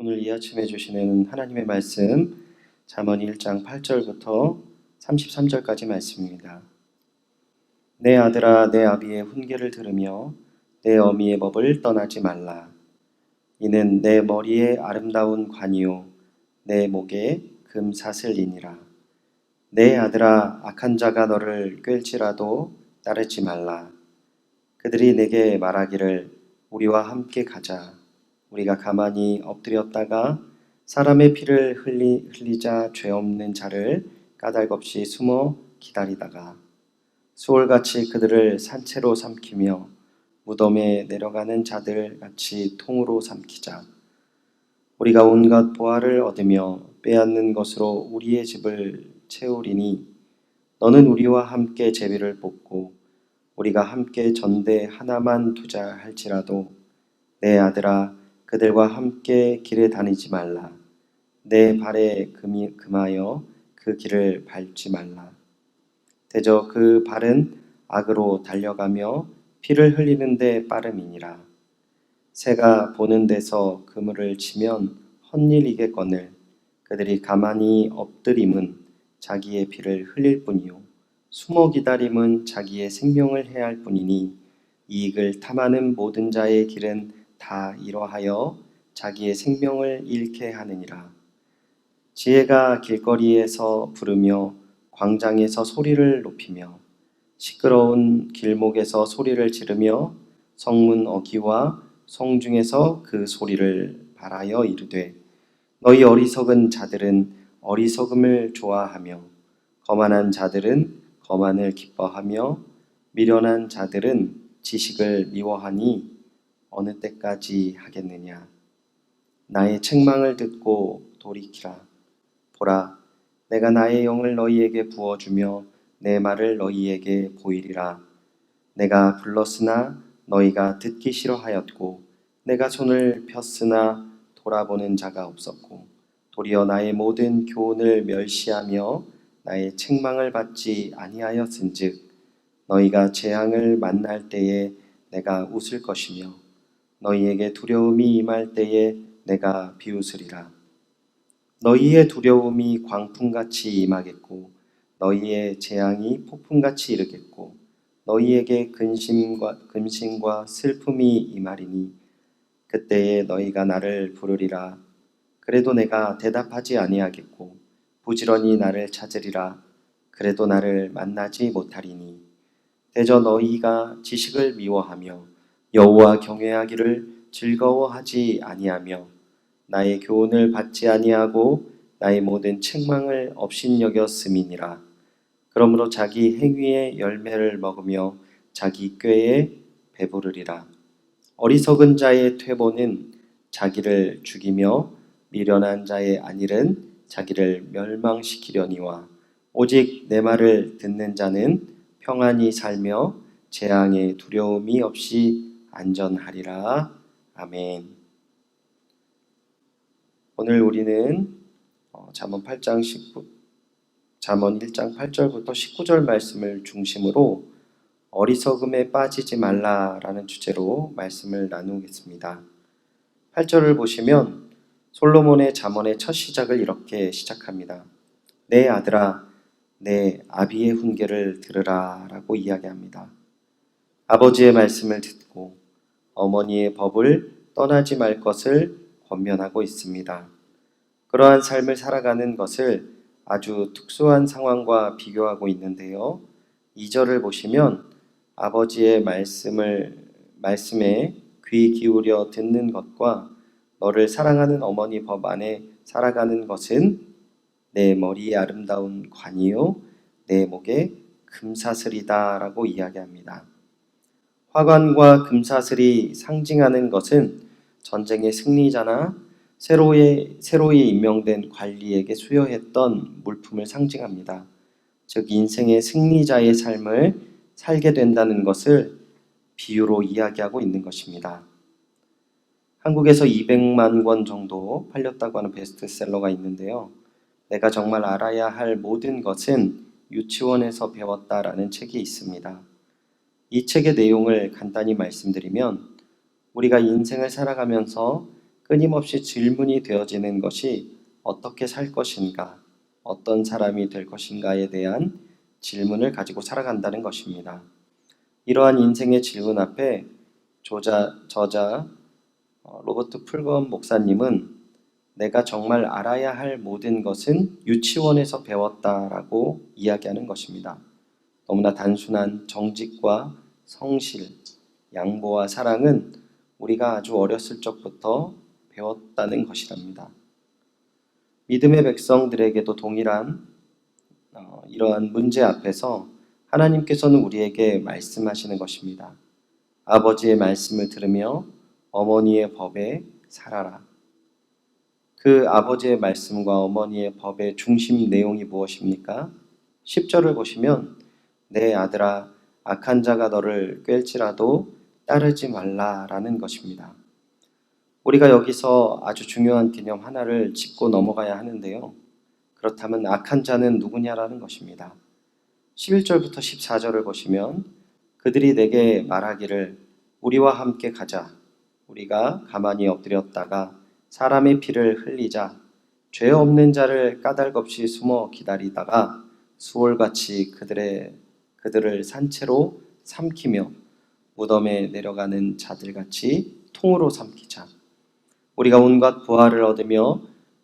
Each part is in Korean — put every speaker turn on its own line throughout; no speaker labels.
오늘 이 아침에 주시는 하나님의 말씀 잠언 1장 8절부터 33절까지 말씀입니다. 내 아들아 내 아비의 훈계를 들으며 내 어미의 법을 떠나지 말라. 이는 내 머리에 아름다운 관이요 내 목에 금사슬이니라. 내 아들아 악한 자가 너를 꿰을지라도 따르지 말라. 그들이 내게 말하기를 우리와 함께 가자. 우리가 가만히 엎드렸다가 사람의 피를 흘리자 죄 없는 자를 까닭없이 숨어 기다리다가 수월같이 그들을 산채로 삼키며 무덤에 내려가는 자들 같이 통으로 삼키자. 우리가 온갖 보화를 얻으며 빼앗는 것으로 우리의 집을 채우리니 너는 우리와 함께 제비를 뽑고 우리가 함께 전대 하나만 두자 할지라도 내 아들아 그들과 함께 길에 다니지 말라. 내 발에 금하여 그 길을 밟지 말라. 대저 그 발은 악으로 달려가며 피를 흘리는데 빠름이니라. 새가 보는 데서 그물을 치면 헛일이겠거늘 그들이 가만히 엎드림은 자기의 피를 흘릴 뿐이요 숨어 기다림은 자기의 생명을 해할 뿐이니 이익을 탐하는 모든 자의 길은 다 이러하여 자기의 생명을 잃게 하느니라. 지혜가 길거리에서 부르며 광장에서 소리를 높이며 시끄러운 길목에서 소리를 지르며 성문 어귀와 성중에서 그 소리를 발하여 이르되 너희 어리석은 자들은 어리석음을 좋아하며 거만한 자들은 거만을 기뻐하며 미련한 자들은 지식을 미워하니 어느 때까지 하겠느냐. 나의 책망을 듣고 돌이키라. 보라, 내가 나의 영을 너희에게 부어주며 내 말을 너희에게 보이리라. 내가 불렀으나 너희가 듣기 싫어하였고 내가 손을 폈으나 돌아보는 자가 없었고 도리어 나의 모든 교훈을 멸시하며 나의 책망을 받지 아니하였은즉 너희가 재앙을 만날 때에 내가 웃을 것이며 너희에게 두려움이 임할 때에 내가 비웃으리라. 너희의 두려움이 광풍같이 임하겠고 너희의 재앙이 폭풍같이 이르겠고 너희에게 근심과 슬픔이 임하리니 그때에 너희가 나를 부르리라. 그래도 내가 대답하지 아니하겠고 부지런히 나를 찾으리라. 그래도 나를 만나지 못하리니 대저 너희가 지식을 미워하며 여호와 경외하기를 즐거워하지 아니하며 나의 교훈을 받지 아니하고 나의 모든 책망을 업신여겼음이니라. 그러므로 자기 행위의 열매를 먹으며 자기 꾀에 배부르리라. 어리석은 자의 퇴보는 자기를 죽이며 미련한 자의 안일은 자기를 멸망시키려니와 오직 내 말을 듣는 자는 평안히 살며 재앙의 두려움이 없이 안전하리라. 아멘. 오늘 우리는 잠언 1장 8절부터 19절 말씀을 중심으로 어리석음에 빠지지 말라라는 주제로 말씀을 나누겠습니다. 8절을 보시면 솔로몬의 잠언의 첫 시작을 이렇게 시작합니다. 내 아들아 내 아비의 훈계를 들으라 라고 이야기합니다. 아버지의 말씀을 듣고 어머니의 법을 떠나지 말 것을 권면하고 있습니다. 그러한 삶을 살아가는 것을 아주 특수한 상황과 비교하고 있는데요. 2절을 보시면 아버지의 말씀에 귀 기울여 듣는 것과 너를 사랑하는 어머니 법 안에 살아가는 것은 내 머리에 아름다운 관이요 내 목에 금사슬이다 라고 이야기합니다. 화관과 금사슬이 상징하는 것은 전쟁의 승리자나 새로이 임명된 관리에게 수여했던 물품을 상징합니다. 즉 인생의 승리자의 삶을 살게 된다는 것을 비유로 이야기하고 있는 것입니다. 한국에서 200만 권 정도 팔렸다고 하는 베스트셀러가 있는데요. 내가 정말 알아야 할 모든 것은 유치원에서 배웠다라는 책이 있습니다. 이 책의 내용을 간단히 말씀드리면 우리가 인생을 살아가면서 끊임없이 질문이 되어지는 것이 어떻게 살 것인가, 어떤 사람이 될 것인가에 대한 질문을 가지고 살아간다는 것입니다. 이러한 인생의 질문 앞에 저자 로버트 풀건 목사님은 내가 정말 알아야 할 모든 것은 유치원에서 배웠다라고 이야기하는 것입니다. 너무나 단순한 정직과 성실, 양보와 사랑은 우리가 아주 어렸을 적부터 배웠다는 것이랍니다. 믿음의 백성들에게도 동일한 이러한 문제 앞에서 하나님께서는 우리에게 말씀하시는 것입니다. 아버지의 말씀을 들으며 어머니의 법에 살아라. 그 아버지의 말씀과 어머니의 법의 중심 내용이 무엇입니까? 10절을 보시면 내 아들아 악한 자가 너를 꿰을지라도 따르지 말라라는 것입니다. 우리가 여기서 아주 중요한 개념 하나를 짚고 넘어가야 하는데요. 그렇다면 악한 자는 누구냐라는 것입니다. 11절부터 14절을 보시면 그들이 내게 말하기를 우리와 함께 가자. 우리가 가만히 엎드렸다가 사람의 피를 흘리자. 죄 없는 자를 까닭없이 숨어 기다리다가 수월같이 그들을 산채로 삼키며 무덤에 내려가는 자들같이 통으로 삼키자. 우리가 온갖 부활을 얻으며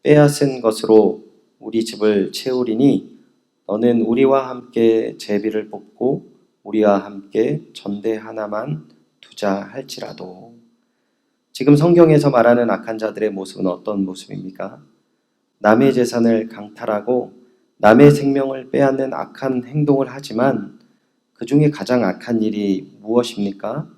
빼앗은 것으로 우리 집을 채우리니 너는 우리와 함께 제비를 뽑고 우리와 함께 전대 하나만 두자 할지라도. 지금 성경에서 말하는 악한 자들의 모습은 어떤 모습입니까? 남의 재산을 강탈하고 남의 생명을 빼앗는 악한 행동을 하지만 그 중에 가장 악한 일이 무엇입니까?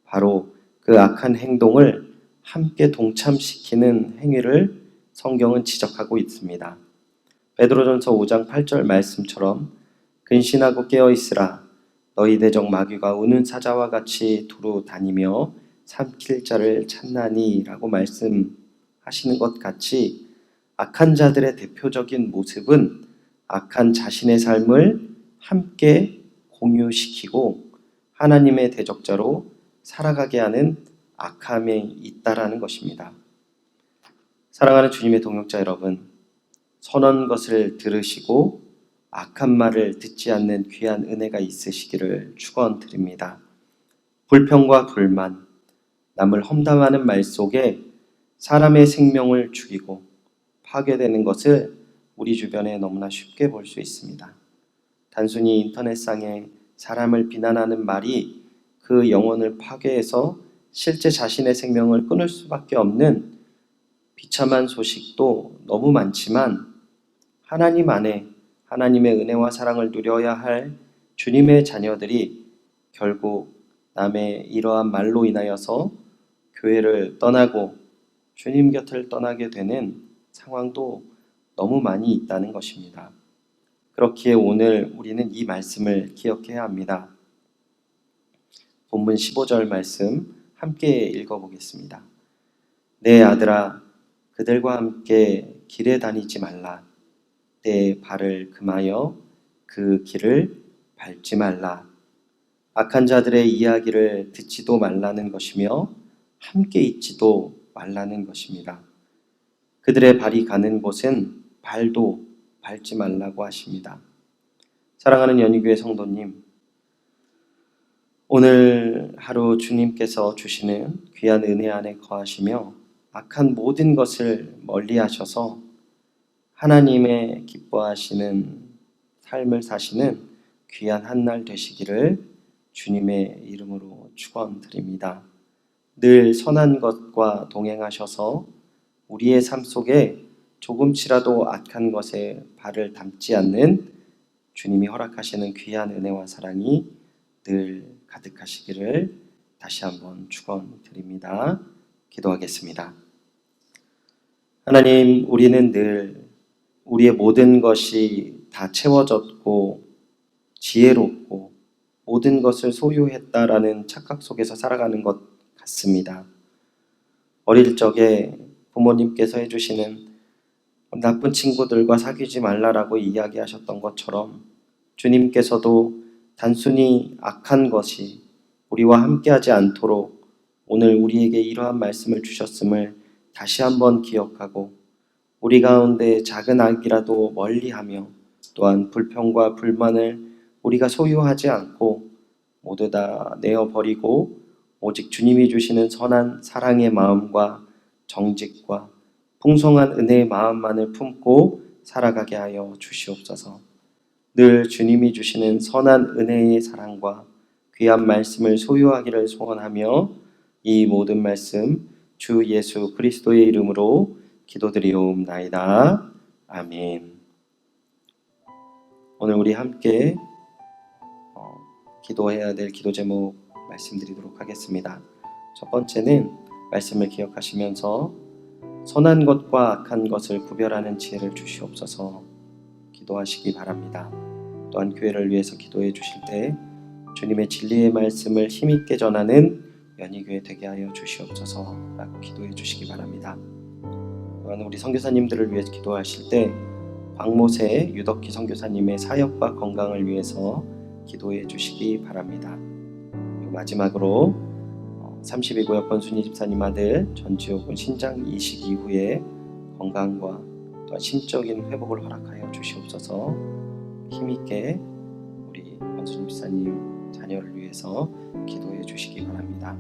바로 그 악한 행동을 함께 동참시키는 행위를 성경은 지적하고 있습니다. 베드로전서 5장 8절 말씀처럼 근신하고 깨어있으라. 너희 대적 마귀가 우는 사자와 같이 두루 다니며 삼킬 자를 찾나니 라고 말씀하시는 것 같이 악한 자들의 대표적인 모습은 악한 자신의 삶을 함께 공유시키고 하나님의 대적자로 살아가게 하는 악함에 있다라는 것입니다. 사랑하는 주님의 동역자 여러분, 선한 것을 들으시고 악한 말을 듣지 않는 귀한 은혜가 있으시기를 축원드립니다. 불평과 불만, 남을 험담하는 말 속에 사람의 생명을 죽이고 파괴되는 것을 우리 주변에 너무나 쉽게 볼 수 있습니다. 단순히 인터넷상에 사람을 비난하는 말이 그 영혼을 파괴해서 실제 자신의 생명을 끊을 수밖에 없는 비참한 소식도 너무 많지만 하나님 안에 하나님의 은혜와 사랑을 누려야 할 주님의 자녀들이 결국 남의 이러한 말로 인하여서 교회를 떠나고 주님 곁을 떠나게 되는 상황도 너무 많이 있다는 것입니다. 그렇기에 오늘 우리는 이 말씀을 기억해야 합니다. 본문 15절 말씀 함께 읽어보겠습니다. 내 아들아 그들과 함께 길에 다니지 말라. 내 발을 금하여 그 길을 밟지 말라. 악한 자들의 이야기를 듣지도 말라는 것이며 함께 있지도 말라는 것입니다. 그들의 발이 가는 곳은 발도 밟지 말라고 하십니다. 사랑하는 연희교회 성도님, 오늘 하루 주님께서 주시는 귀한 은혜 안에 거하시며 악한 모든 것을 멀리하셔서 하나님의 기뻐하시는 삶을 사시는 귀한 한날 되시기를 주님의 이름으로 축원드립니다. 늘 선한 것과 동행하셔서 우리의 삶 속에 조금치라도 악한 것에 발을 담지 않는 주님이 허락하시는 귀한 은혜와 사랑이 늘 가득하시기를 다시 한번 축원드립니다. 기도하겠습니다. 하나님, 우리는 늘 우리의 모든 것이 다 채워졌고 지혜롭고 모든 것을 소유했다라는 착각 속에서 살아가는 것 같습니다. 어릴 적에 부모님께서 해주시는 나쁜 친구들과 사귀지 말라라고 이야기하셨던 것처럼 주님께서도 단순히 악한 것이 우리와 함께하지 않도록 오늘 우리에게 이러한 말씀을 주셨음을 다시 한번 기억하고 우리 가운데 작은 악이라도 멀리하며 또한 불평과 불만을 우리가 소유하지 않고 모두 다 내어버리고 오직 주님이 주시는 선한 사랑의 마음과 정직과 풍성한 은혜의 마음만을 품고 살아가게 하여 주시옵소서. 늘 주님이 주시는 선한 은혜의 사랑과 귀한 말씀을 소유하기를 소원하며 이 모든 말씀 주 예수 그리스도의 이름으로 기도드리옵나이다. 아멘. 오늘 우리 함께 기도해야 될 기도 제목 말씀드리도록 하겠습니다. 첫 번째는 말씀을 기억하시면서 선한 것과 악한 것을 구별하는 지혜를 주시옵소서 기도하시기 바랍니다. 또한 교회를 위해서 기도해 주실 때 주님의 진리의 말씀을 힘있게 전하는 연희교회 되게 하여 주시옵소서 라고 기도해 주시기 바랍니다. 또한 우리 선교사님들을 위해서 기도하실 때 광모세 유덕기 선교사님의 사역과 건강을 위해서 기도해 주시기 바랍니다. 그리고 마지막으로 32구역 권순희 집사님 아들 전지호군 신장 이식 이후에 건강과 또한 심적인 회복을 허락하여 주시옵소서. 힘있게 우리 권순희 집사님 자녀를 위해서 기도해 주시기 바랍니다.